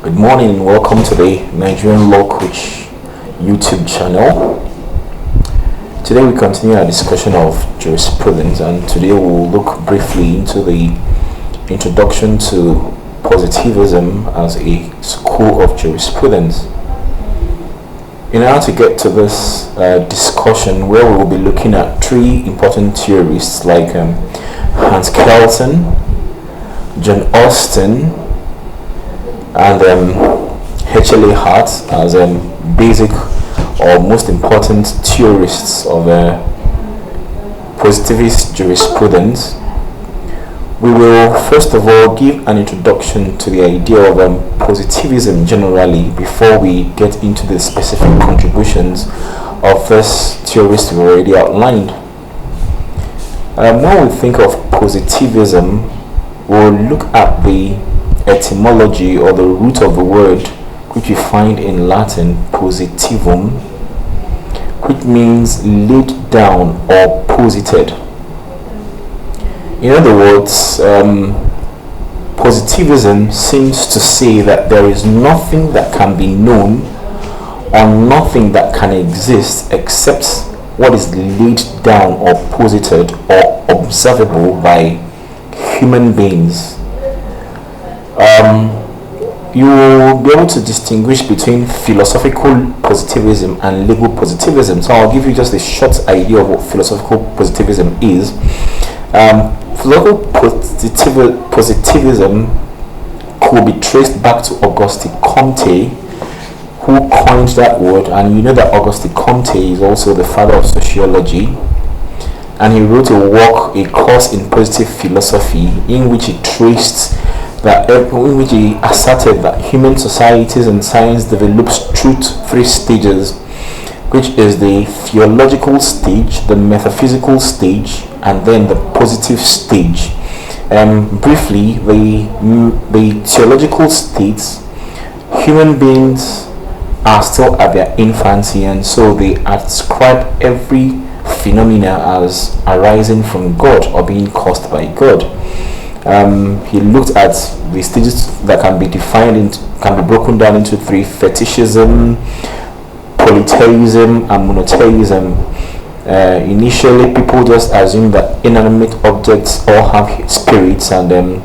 Good morning and welcome to the Nigerian Law Coach YouTube channel. Today we continue our discussion of jurisprudence, and today we'll look briefly into the introduction to positivism as a school of jurisprudence. In order to get to this discussion, where we will be looking at three important theorists like Hans Kelsen, John Austin, and H.L.A. Hart as basic or most important theorists of positivist jurisprudence, we will first of all give an introduction to the idea of positivism generally before we get into the specific contributions of this theorist we've already outlined. When we think of positivism, we'll look at the etymology or the root of the word, which we find in Latin positivum, which means laid down or posited. In other words, positivism seems to say that there is nothing that can be known or nothing that can exist except what is laid down or posited or observable by human beings. You will be able to distinguish between philosophical positivism and legal positivism. So I'll give you just a short idea of what philosophical positivism is. Philosophical positivism could be traced back to Auguste Comte, who coined that word, and you know that Auguste Comte is also the father of sociology, and he wrote a course in positive philosophy in which he asserted that human societies and science develops through three stages, which is the theological stage, the metaphysical stage, and then the positive stage. Briefly, the theological states, human beings are still at their infancy, and so they ascribe every phenomena as arising from God or being caused by God. He looked at the stages that can be broken down into three: fetishism, polytheism, and monotheism. Initially, people just assume that inanimate objects all have spirits and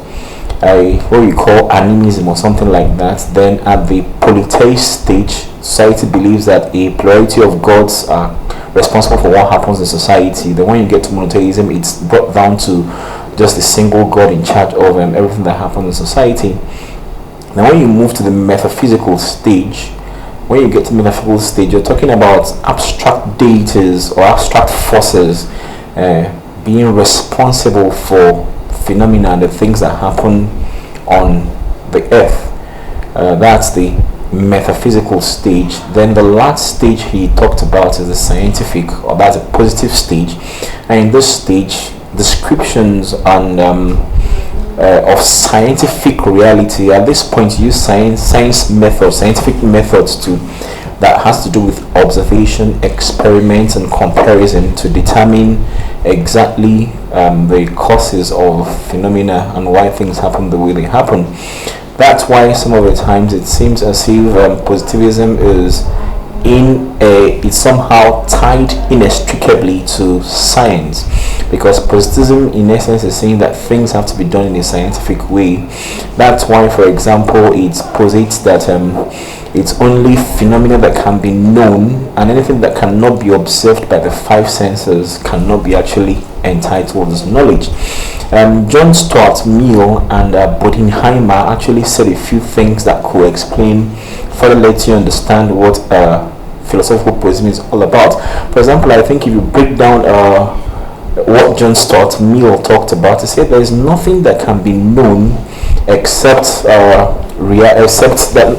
what we call animism or something like that. Then at the polytheist stage, society believes that a plurality of gods are responsible for what happens in society. Then when you get to monotheism, it's brought down to just a single God in charge of everything that happens in society. Now when you move to the metaphysical stage, when you get to the metaphysical stage, you're talking about abstract deities or abstract forces being responsible for phenomena and the things that happen on the earth. That's the metaphysical stage. Then the last stage he talked about is the scientific, or that's a positive stage. And in this stage, descriptions and of scientific reality, at this point use scientific methods that has to do with observation, experiments, and comparison to determine exactly the causes of phenomena and why things happen the way they happen. That's why some of the times it seems as if positivism is it's somehow tied inextricably to science, because positivism in essence is saying that things have to be done in a scientific way. That's why, for example, it posits that it's only phenomena that can be known, and anything that cannot be observed by the five senses cannot be actually entitled as knowledge. John Stuart Mill and Bodenheimer actually said a few things that could explain, further let you understand what philosophical positivism is all about. For example, I think if you break down what John Stuart Mill talked about, he said there is nothing that can be known except that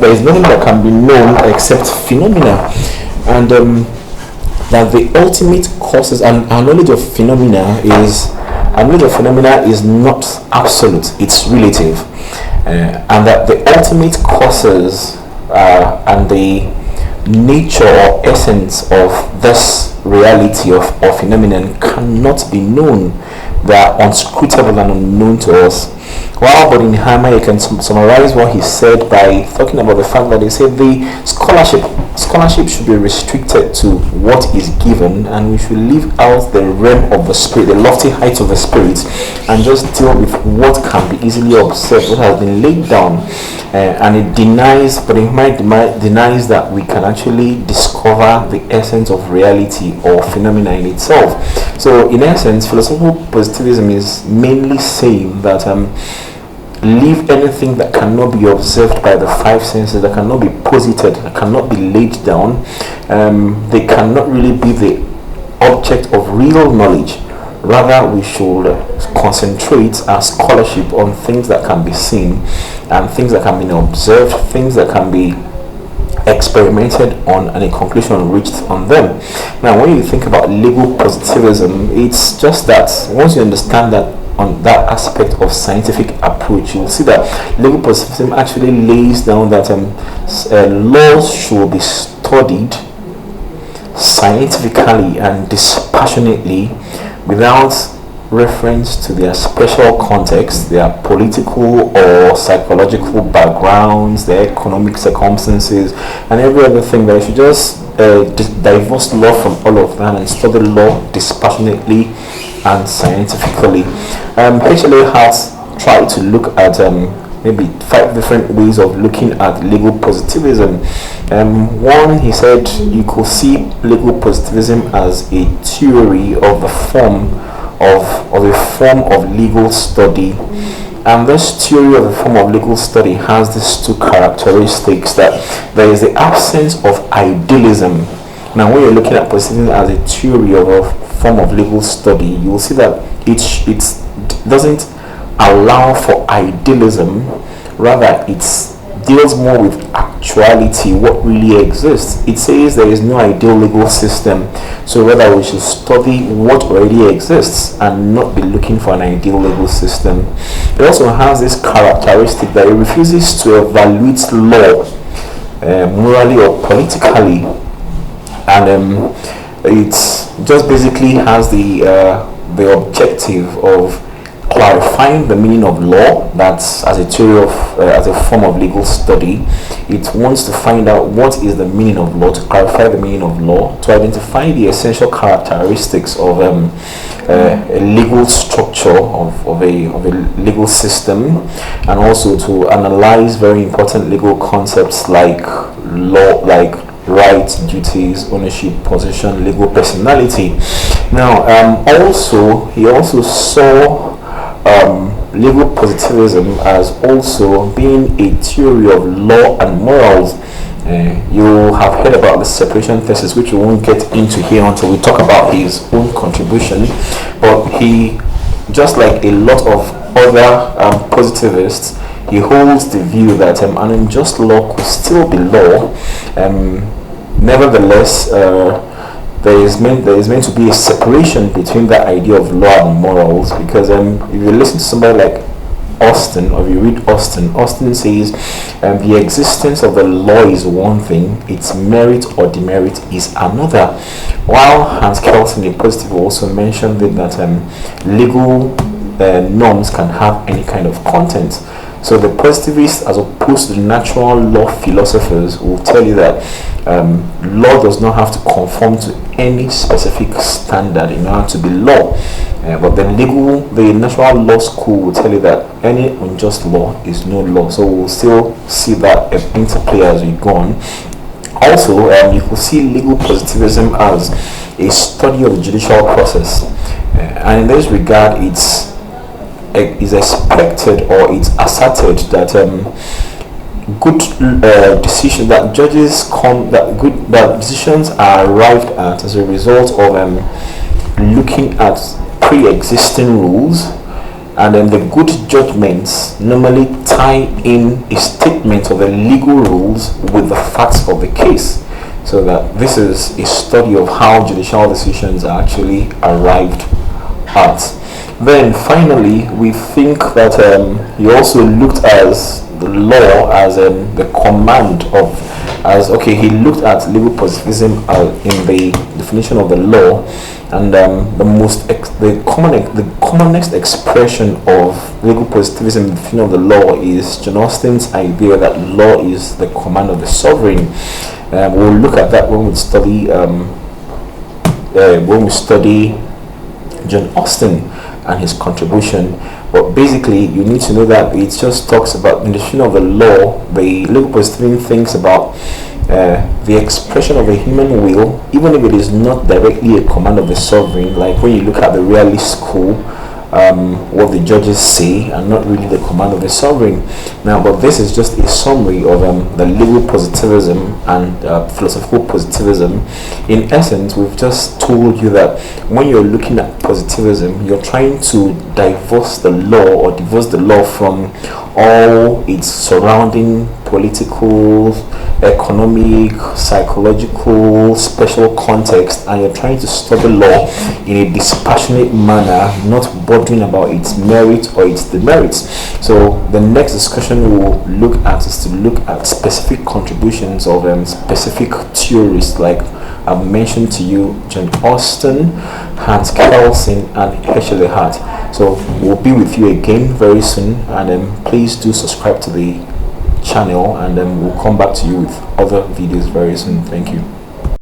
there is nothing that can be known except phenomena, and that the ultimate causes and our knowledge of phenomena is not absolute, it's relative, and that the ultimate causes and the nature or essence of this reality of phenomenon cannot be known they are unscrutable and unknown to us. While Bodenheimer, you can summarize what he said by talking about the fact that he said the scholarship should be restricted to what is given, and we should leave out the realm of the spirit, the lofty heights of the spirit, and just deal with what can be easily observed, what has been laid down. And it denies, denies that we can actually discover the essence of reality or phenomena in itself. So in essence, philosophical positivism is mainly saying that leave anything that cannot be observed by the five senses, that cannot be posited, that cannot be laid down. They cannot really be the object of real knowledge. Rather, we should concentrate our scholarship on things that can be seen and things that can be observed, things that can be experimented on, and a conclusion reached on them. Now, when you think about legal positivism, it's just that once you understand that on that aspect of scientific approach, you'll see that legal positivism actually lays down that laws should be studied scientifically and dispassionately without reference to their special context, their political or psychological backgrounds, their economic circumstances, and every other thing. That you should just divorce law from all of that and study law dispassionately and scientifically. HLA has tried to look at maybe 5 different ways of looking at legal positivism. One, he said, you could see legal positivism as a theory of the form of a form of legal study. And this theory of a form of legal study has these 2 characteristics: that there is the absence of idealism. Now, when you're looking at positivism as a theory of a form of legal study, you will see that it doesn't allow for idealism. Rather, it deals more with actuality, what really exists. It says there is no ideal legal system, so rather we should study what already exists and not be looking for an ideal legal system. It also has this characteristic that it refuses to evaluate law morally or politically, and it just basically has the objective of clarifying the meaning of law. That's as a theory of as a form of legal study. It wants to find out what is the meaning of law, to clarify the meaning of law, to identify the essential characteristics of a legal structure of a legal system, and also to analyze very important legal concepts like law, like rights, duties, ownership, possession, legal personality. Now, he also saw legal positivism as also being a theory of law and morals. You have heard about the separation thesis, which we won't get into here until we talk about his own contribution. But he, just like a lot of other positivists, he holds the view that an unjust law could still be law. Nevertheless, there is meant to be a separation between the idea of law and morals, because if you listen to somebody like Austin, or if you read Austin says the existence of the law is one thing, its merit or demerit is another. While Hans Kelsen, the positive, also mentioned that legal norms can have any kind of content. So the positivists, as opposed to the natural law philosophers, will tell you that law does not have to conform to any specific standard in order to be law. But the natural law school will tell you that any unjust law is no law. So we'll still see that interplay as we go on. Also, you could see legal positivism as a study of the judicial process, and in this regard, it is expected, or it's asserted, that good decisions, that decisions are arrived at as a result of looking at pre-existing rules, and then the good judgments normally tie in a statement of the legal rules with the facts of the case, so that this is a study of how judicial decisions are actually arrived at. Then finally, we think that he also looked as the law as the command of, as okay, he looked at legal positivism in the definition of the law, and the commonest expression of legal positivism in the definition of the law is John Austin's idea that law is the command of the sovereign. We'll look at that when we study John Austin and his contribution. But basically, you need to know that it just talks about in the definition of the law. The legal positivism thinks about the expression of a human will, even if it is not directly a command of the sovereign. Like when you look at the realist school, what the judges say, and not really the command of the sovereign. Now, but this is just a summary of the legal positivism and philosophical positivism. In essence, we've just told you that when you're looking at positivism, you're trying to divorce the law from all its surrounding political, economic, psychological, special context, and you're trying to study law in a dispassionate manner, not bothering about its merit or its demerits. So the next discussion we'll look at is to look at specific contributions of specific theorists, like I've mentioned to you, John Austin, Hans Kelsen, and Herschel Hart. So we'll be with you again very soon, and please do subscribe to the channel, and we'll come back to you with other videos very soon. Thank you.